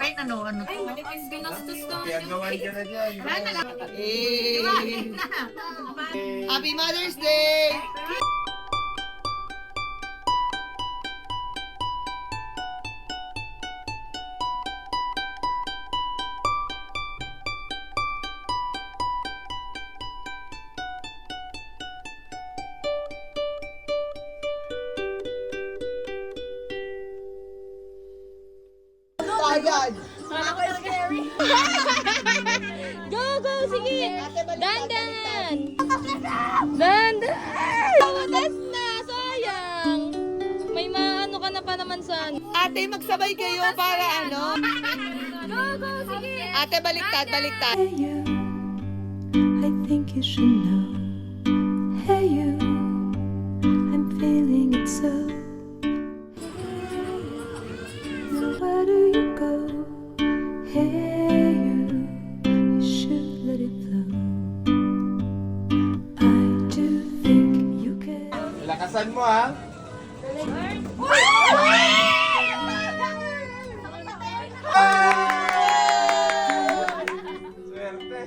Ay, ano to? Ay, binastos ka. Pinagawan ka na dyan. Happy Mother's Day! Agad. Go, go, sige. Dandan. Dandan. Tawadas na, sayang. May maano ka na pa naman sa... Ate, magsabay kayo para ano? Go, go, sige. Ate, baliktad, baliktad. Hey you, I think you should know. Hey you, I'm feeling it so. Now where do you go? Hey you should let it flow. I do think you can. Lakasan mo ha. Swerte.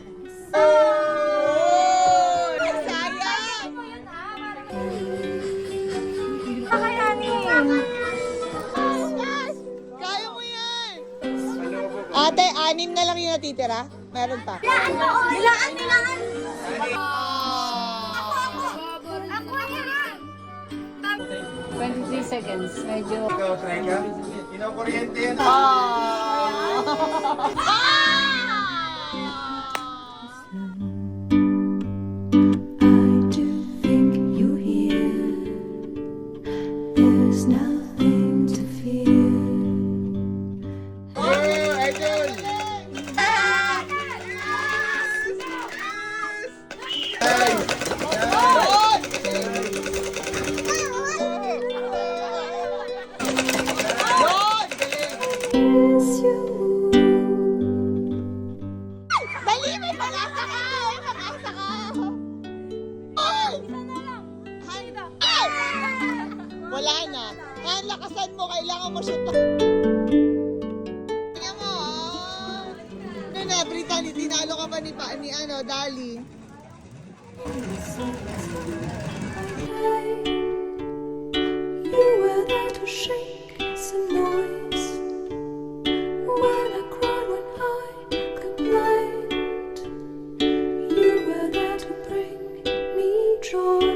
Sayang! Kaya mo yan! Ano po? Ate, 6 na lang yung natitira? Meron pa? Nilaan, nilaan. 23 seconds. Medyo... Ikaw, try ka? Inokuryente yan. I do think you hear. There's nothing to fear. Oh, idol! Miss you. Dali, may pag-asa ka! May pag-asa ka! Ay! Wala na. Han, lakasan mo. Kailangan mo shoot. Tingnan mo, Ano na, Brittany, tinalo ka pa ni ano, Dali. You were there to shake some noise. When I cried, when I complained, you were there to bring me joy.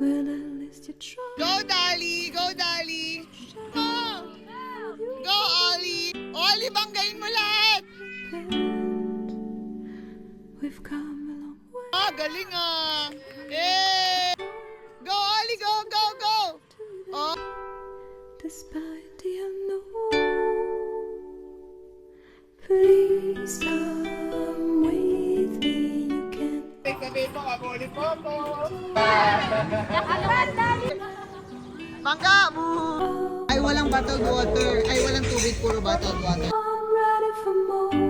Well, at least you tried. Go, Dali! Go, Dali! Go! Go, Ollie! Ollie, banggain mo lahat! We've come a long way. Galing Eh! Go, Ollie! Go, go, go! Oh! Despite the unknown, please come with me. You can. Sabi mo, kabuli po po. Mangga! Ay, walang bottled water. Ay, walang tubig. Puro bottled water. I'm ready for more.